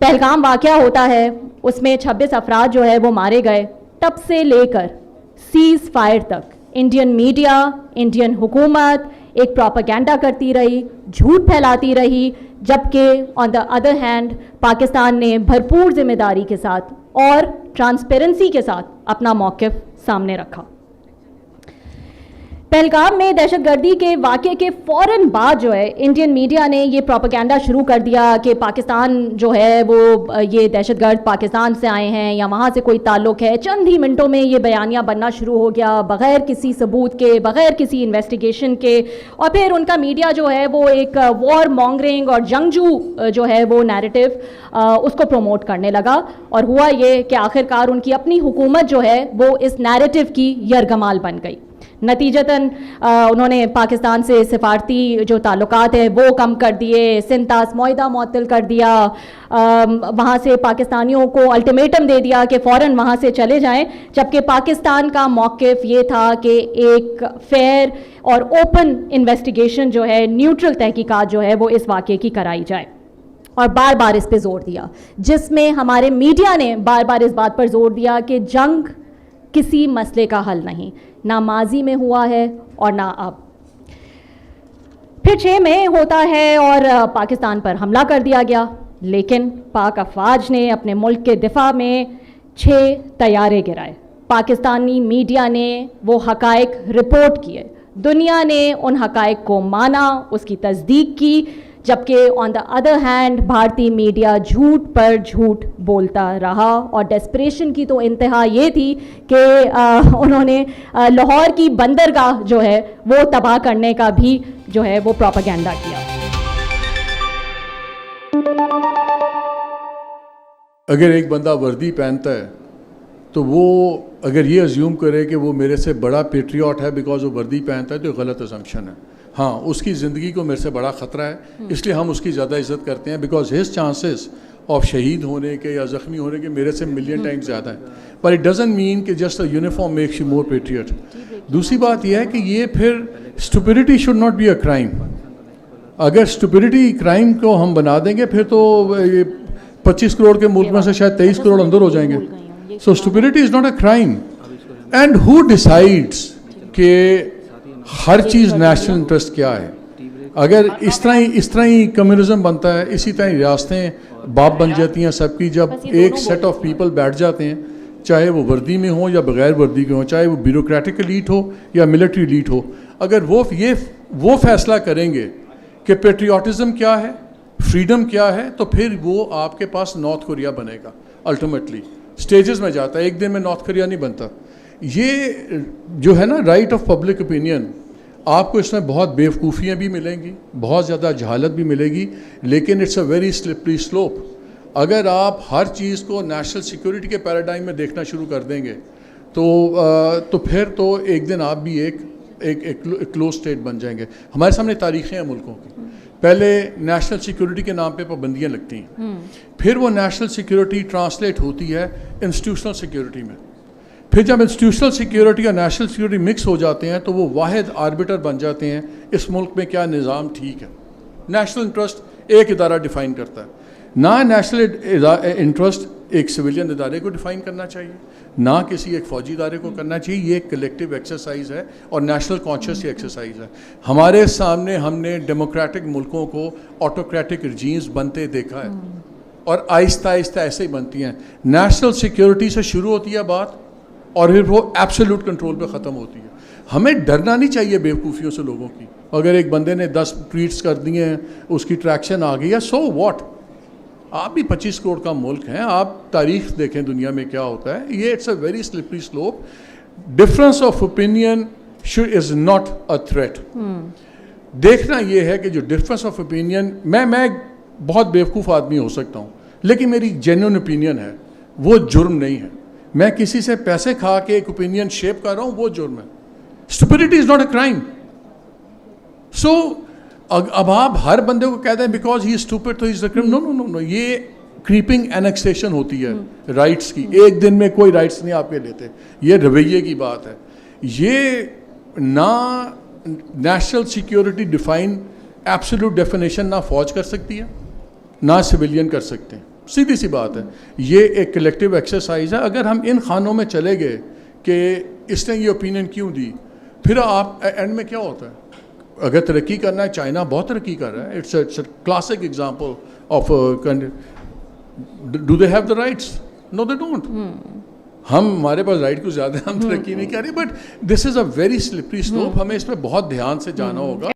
پہلگام واقعہ ہوتا ہے, اس میں 26 افراد جو ہے وہ مارے گئے. تب سے لے کر سیز فائر تک انڈین میڈیا, انڈین حکومت ایک پروپیگنڈا کرتی رہی, جھوٹ پھیلاتی رہی, جبکہ آن دا ادر ہینڈ پاکستان نے بھرپور ذمہ داری کے ساتھ اور ٹرانسپیرنسی کے ساتھ اپنا موقف سامنے رکھا. پہلگام میں دہشت گردی کے واقعے کے فوراً بعد جو ہے انڈین میڈیا نے یہ پروپیگنڈا شروع کر دیا کہ پاکستان جو ہے وہ یہ دہشت گرد پاکستان سے آئے ہیں یا وہاں سے کوئی تعلق ہے. چند ہی منٹوں میں یہ بیانیہ بننا شروع ہو گیا بغیر کسی ثبوت کے, بغیر کسی انویسٹیگیشن کے, اور پھر ان کا میڈیا جو ہے وہ ایک وار مانگرنگ اور جنگجو جو ہے وہ نیریٹو اس کو پروموٹ کرنے لگا. اور ہوا یہ کہ آخرکار ان کی اپنی حکومت جو ہے وہ اس نیریٹو کی یرغمال بن گئی. نتیجتاً انہوں نے پاکستان سے سفارتی جو تعلقات ہیں وہ کم کر دیے, سنتاس معاہدہ معطل کر دیا, وہاں سے پاکستانیوں کو الٹیمیٹم دے دیا کہ فوراً وہاں سے چلے جائیں, جبکہ پاکستان کا موقف یہ تھا کہ ایک فیئر اور اوپن انویسٹیگیشن جو ہے, نیوٹرل تحقیقات جو ہے وہ اس واقعے کی کرائی جائے. اور بار بار اس پہ زور دیا, جس میں ہمارے میڈیا نے بار بار اس بات پر زور دیا کہ جنگ کسی مسئلے کا حل نہیں, نہ ماضی میں ہوا ہے اور نہ اب. پھر 6 مئی ہوتا ہے اور پاکستان پر حملہ کر دیا گیا, لیکن پاک افواج نے اپنے ملک کے دفاع میں 6 طیارے گرائے. پاکستانی میڈیا نے وہ حقائق رپورٹ کیے, دنیا نے ان حقائق کو مانا, اس کی تصدیق کی, جبکہ آن دا ادر ہینڈ بھارتی میڈیا جھوٹ پر جھوٹ بولتا رہا. اور ڈیسپریشن کی تو انتہا یہ تھی کہ انہوں نے لاہور کی بندرگاہ جو ہے وہ تباہ کرنے کا بھی جو ہے وہ پروپیگنڈا کیا. اگر ایک بندہ وردی پہنتا ہے تو وہ اگر یہ ازیوم کرے کہ وہ میرے سے بڑا پیٹریوٹ ہے بیکاز وہ وردی پہنتا ہے, تو غلط اسمپشن ہے. ہاں, اس کی زندگی کو میرے سے بڑا خطرہ ہے, اس لیے ہم اس کی زیادہ عزت کرتے ہیں, بیکاز ہز چانسز آف شہید ہونے کے یا زخمی ہونے کے میرے سے ملین ٹائمز زیادہ ہیں. پر اٹ ڈزنٹ مین کہ just a uniform makes you more patriot. دوسری بات یہ ہے کہ یہ پھر stupidity should not be a crime. اگر اسٹوپڈیٹی کرائم کو ہم بنا دیں گے پھر تو 25 کروڑ کے ملک میں سے شاید 23 کروڑ اندر ہو جائیں گے. So stupidity is not a crime. And who decides کہ ہر چیز نیشنل انٹرسٹ کیا ہے. اگر اس طرح ہی کمیونزم بنتا ہے, اسی طرح ریاستیں باپ بن جاتی ہیں سب کی, جب ایک سیٹ آف پیپل بیٹھ جاتے ہیں, چاہے وہ وردی میں ہوں یا بغیر وردی کے ہوں, چاہے وہ بیوروکریٹک ایلیٹ ہو یا ملٹری ایلیٹ ہو, اگر وہ فیصلہ کریں گے کہ پیٹریوٹزم کیا ہے, فریڈم کیا ہے, تو پھر وہ آپ کے پاس نارتھ کوریا بنے گا. الٹیمیٹلی اسٹیجز میں جاتا ہے, ایک دن میں نارتھ کوریا نہیں بنتا. یہ جو ہے نا رائٹ آف پبلک اوپینین, آپ کو اس میں بہت بیوقوفیاں بھی ملیں گی, بہت زیادہ جہالت بھی ملے گی, لیکن it's a very slippery slope. اگر آپ ہر چیز کو نیشنل سیکورٹی کے پیراڈائم میں دیکھنا شروع کر دیں گے تو پھر تو ایک دن آپ بھی ایک کلوز اسٹیٹ بن جائیں گے. ہمارے سامنے تاریخیں ہیں ملکوں کی. پہلے نیشنل سیکورٹی کے نام پہ پابندیاں لگتی ہیں, پھر وہ نیشنل سیکورٹی ٹرانسلیٹ ہوتی ہے انسٹیٹیوشنل سیکورٹی میں. پھر جب انسٹیٹیوشنل سیکورٹی اور نیشنل سیکورٹی مکس ہو جاتے ہیں تو وہ واحد آربیٹر بن جاتے ہیں اس ملک میں کیا نظام ٹھیک ہے. نیشنل انٹرسٹ ایک ادارہ ڈیفائن کرتا ہے, نہ نیشنل انٹرسٹ ایک سویلین ادارے کو ڈیفائن کرنا چاہیے, نہ کسی ایک فوجی ادارے کو کرنا چاہیے. یہ ایک کلیکٹیو ایکسرسائز ہے اور نیشنل کانشیس ایکسرسائز ہے. ہمارے سامنے ہم نے ڈیموکریٹک ملکوں کو آٹوکریٹک رجیمز بنتے دیکھا ہے, اور آہستہ آہستہ ایسے ہی بنتی ہیں. نیشنل سیکورٹی سے شروع ہوتی ہے بات اور پھر وہ ایبسولوٹ کنٹرول پہ ختم ہوتی ہے. ہمیں ڈرنا نہیں چاہیے بیوقوفیوں سے لوگوں کی. اگر ایک بندے نے 10 ٹویٹس کر دیے ہیں, اس کی ٹریکشن آ گئی ہے, سو واٹ. آپ بھی 25 کروڑ کا ملک ہیں, آپ تاریخ دیکھیں دنیا میں کیا ہوتا ہے. یہ it's a very slippery slope. Difference of opinion is not a threat. دیکھنا یہ ہے کہ جو ڈفرینس آف اوپینین, میں بہت بیوقوف آدمی ہو سکتا ہوں, لیکن میری جینوئن اوپینین ہے, وہ جرم نہیں ہے. میں کسی سے پیسے کھا کے ایک اوپینین شیپ کر رہا ہوں, وہ جرم ہے. اسٹوپڈیٹی از ناٹ اے کرائم. سو اب آپ ہر بندے کو کہتے ہیں بیکاز ہی از اسٹوپڈ تو ہی از اے کرائم. نو, یہ کریپنگ اینیکسیشن ہوتی ہے رائٹس کی. ایک دن میں کوئی رائٹس نہیں آپ کے لیتے. یہ رویے کی بات ہے. یہ نہ national security define absolute definition نہ فوج کر سکتی ہے, نہ سویلین کر سکتے ہیں. سیدھی سی بات ہے. یہ ایک کلیکٹیو ایکسرسائز ہے. اگر ہم ان خانوں میں چلے گئے کہ اس نے یہ اوپینین کیوں دی, پھر آپ اینڈ میں کیا ہوتا ہے؟ اگر ترقی کرنا ہے, چائنا بہت ترقی کر رہا ہے, it's a classic example of do they have the rights? No they don't. ہمارے پاس رائٹ کو زیادہ, ہم ترقی نہیں کر رہے, but this is a very slippery slope. ہمیں اس پہ بہت دھیان سے جانا ہوگا.